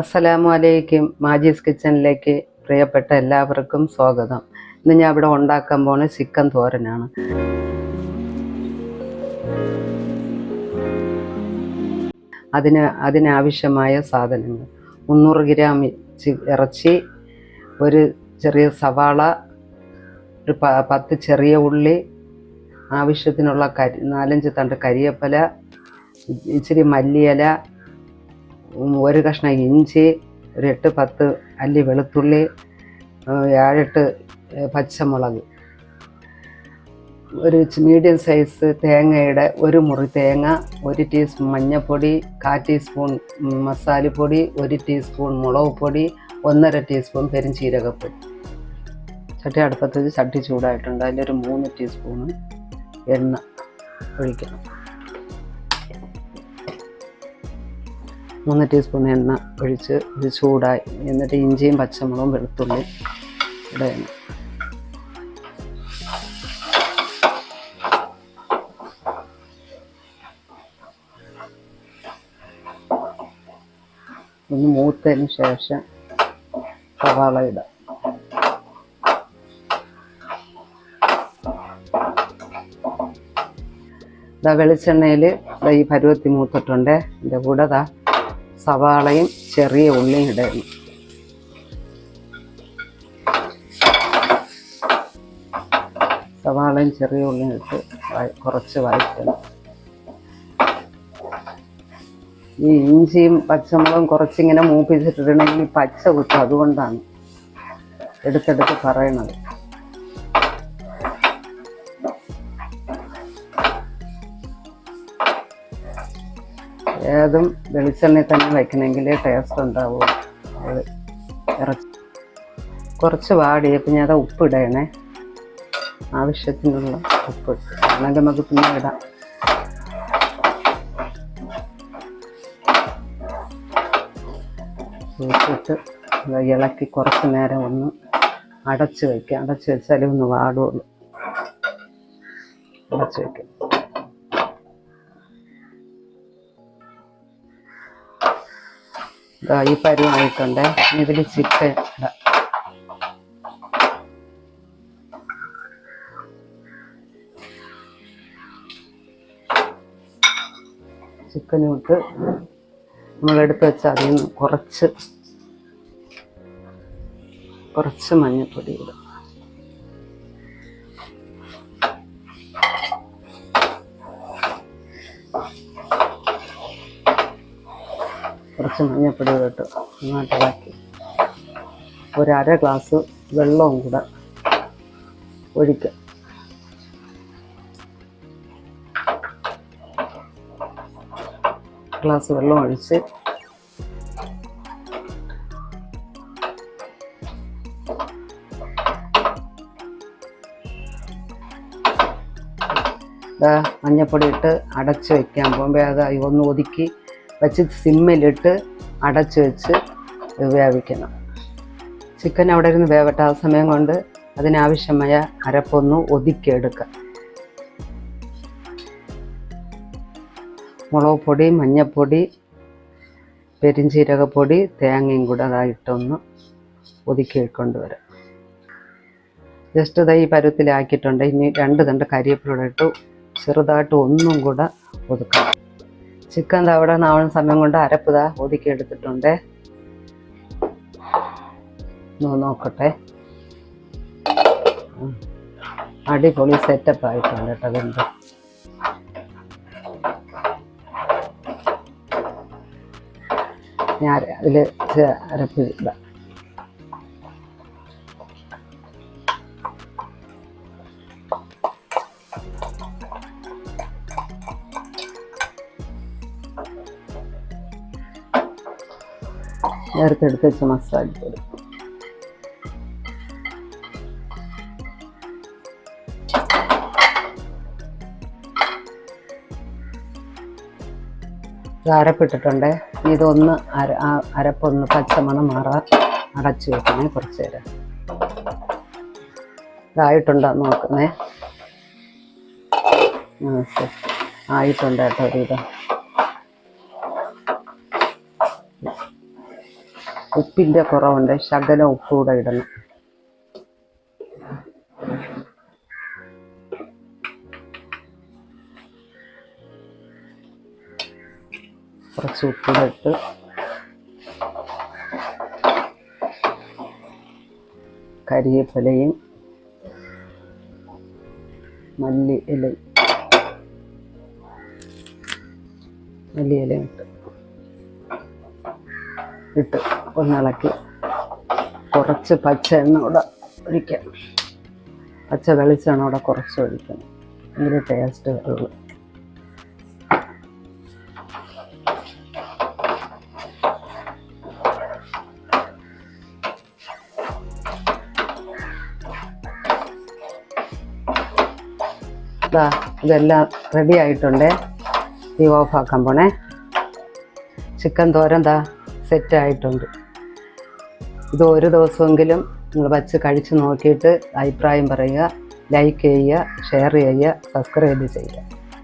അസ്സലാമു അലൈക്കും. മാജീസ് കിച്ചണിലേക്ക് പ്രിയപ്പെട്ട എല്ലാവർക്കും സ്വാഗതം. ഇന്ന് ഞാൻ ഇവിടെ ഉണ്ടാക്കാൻ പോണ ചിക്കൻ തോരനാണ്. അതിനാവശ്യമായ സാധനങ്ങൾ: 300 ഗ്രാം ഇറച്ചി, ഒരു ചെറിയ സവാള, ഒരു 10 ചെറിയ ഉള്ളി, ആവശ്യത്തിനുള്ള 4-5 തണ്ട് കരിയേപ്പില, ഇച്ചിരി മല്ലിയില, ഒരു കഷ്ണം ഇഞ്ചി, ഒരു 8-10 അല്ലി വെളുത്തുള്ളി, 7-8 പച്ചമുളക്, ഒരു മീഡിയം സൈസ് തേങ്ങയുടെ ഒരു മുറി തേങ്ങ, 1 ടീസ്പൂൺ മഞ്ഞൾപ്പൊടി, 1/4 ടീസ്പൂൺ മസാലപ്പൊടി, 1 ടീസ്പൂൺ മുളക് പൊടി, 1.5 ടീസ്പൂൺ പെരുംജീരകപ്പൊടി. ചട്ടി അടുപ്പത്ത് വെച്ച് ചട്ടി ചൂടായിട്ടുണ്ട്. അതിലൊരു 3 ടീസ്പൂൺ എണ്ണ ഒഴിക്കണം. 3 ടീസ്പൂൺ എണ്ണ ഒഴിച്ച് ഇത് ചൂടായി. എന്നിട്ട് ഇഞ്ചിയും പച്ചമുളകും വെളുത്തുള്ളി ഇടണം. ഒന്ന് മൂത്തതിന് ശേഷം സവാള ഇടാം. വെളിച്ചെണ്ണയിൽ ഈ പരുവത്തി മൂത്തിട്ടുണ്ട്. ഇതിൻ്റെ കൂടെ സവാളയും ചെറിയ ഉള്ളിയും ഇടണം. സവാളയും ചെറിയ ഉള്ളിയും ഇട്ട് കുറച്ച് വഴറ്റണം. ഈ ഇഞ്ചിയും പച്ചമുളകും കുറച്ചിങ്ങനെ മൂപ്പിച്ചിട്ടിട്ടുണ്ടെങ്കിൽ പച്ച കുത്തും. അതുകൊണ്ടാണ് എടുത്തെടുത്ത് പറയണത്. ഏതും വെളിച്ചെണ്ണയിൽ തന്നെ വയ്ക്കണമെങ്കിൽ ടേസ്റ്റ് ഉണ്ടാവും. ഇറച്ചി കുറച്ച് വാടിയപ്പോൾ ഞാൻ ഉപ്പിടണേ. ആവശ്യത്തിനുള്ള ഉപ്പ് അല്ലെങ്കിൽ നമുക്ക് പിന്നെ ഇടാം. ഉപ്പിട്ട് ഇളക്കി കുറച്ച് നേരം ഒന്ന് അടച്ച് വയ്ക്കാം. അടച്ച് വെച്ചാലേ ഒന്ന് വാടുള്ളൂ. അടച്ച് വയ്ക്കാം. ഈ പരുവായിട്ടുണ്ട്. ഇതിൽ ചിക്കൻ ഇടാം. ചിക്കനും ഇട്ട് നമ്മളെടുത്ത് വെച്ചാൽ അതിൽ നിന്ന് കുറച്ച് മഞ്ഞൾപ്പൊടി ഇടും. കുറച്ച് മഞ്ഞൾപ്പൊടി ഇട്ട് നന്നായിട്ട് ഇളക്കി ഒരു 1/2 ഗ്ലാസ് വെള്ളവും കൂടെ ഒഴിക്കുക. ഗ്ലാസ് വെള്ളം ഒഴിച്ച് മഞ്ഞൾപ്പൊടി ഇട്ട് അടച്ച് വയ്ക്കാൻ പോകുമ്പോൾ അത് ഒന്ന് ഒതുക്കി വെച്ച് സിമ്മിലിട്ട് അടച്ച് വെച്ച് വേവിക്കണം. ചിക്കൻ അവിടെ ഇരുന്ന് വേവട്ടെ. ആ സമയം കൊണ്ട് അതിനാവശ്യമായ അരപ്പൊന്ന് ഒതുക്കിയെടുക്കുക. മുളക് പൊടി, മഞ്ഞൾപ്പൊടി, പെരുംജീരകപ്പൊടി, തേങ്ങയും കൂടെ അതായിട്ടൊന്ന് ഒതുക്കിക്കൊണ്ടുവരാം. ജസ്റ്റ് ഈ പരുവത്തിലാക്കിയിട്ടുണ്ട്. ഇനി 2 തണ്ട് കരിവേപ്പില ഇട്ട് ചെറുതായിട്ട് ഒന്നും കൂടെ ഒതുക്കണം. ചിക്കൻ അവിടെ നാവുന്ന സമയം കൊണ്ട് അരപ്പ് ഒതുക്കി എടുത്തിട്ടുണ്ട്. നോക്കട്ടെ. അടിപൊളി സെറ്റപ്പ് ആയിട്ടുണ്ട് കേട്ടോ. അതുണ്ട് ഞാൻ അതിൽ അരപ്പ് ഇടാം. നേരത്തെ എടുത്ത് വെച്ച മസാലപ്പൊടി, അരപ്പിട്ടിട്ടുണ്ട്. ഇതൊന്ന് അരപ്പൊന്ന് പച്ചമണം മാറാൻ അടച്ച് വെക്കണേ കുറച്ച് നേരം. ഇതായിട്ടുണ്ടോ നോക്കുന്നേ. ആയിട്ടുണ്ട് കേട്ടോ. ഒരുവിധം ഉപ്പിൻ്റെ കുറവുണ്ട്, ശകലം ഉപ്പ് കൂടെ ഇടണം. കുറച്ച് ഉപ്പിടെ ഇട്ട് കരിവേപ്പിലയും മല്ലിയിലയും ഇട്ട് ഒന്നിളക്കി കുറച്ച് പച്ച എണ്ണ കൂടെ ഒഴിക്കാം. പച്ച വെളിച്ചെണ്ണ കൂടെ കുറച്ച് ഒഴിക്കണം, എങ്കിലും ടേസ്റ്റ് വരുള്ളൂ. ഇതെല്ലാം റെഡി ആയിട്ടുണ്ട്. ഈ ഓഫാക്കാൻ പോണേ. ചിക്കൻ തോരൻ സെറ്റായിട്ടുണ്ട്. ഇത് ഒരു ദിവസമെങ്കിലും നിങ്ങൾ വച്ച് കഴിച്ച് നോക്കിയിട്ട് അഭിപ്രായം പറയുക. ലൈക്ക് ചെയ്യുക, ഷെയർ ചെയ്യുക, സബ്സ്ക്രൈബ് ചെയ്യുക.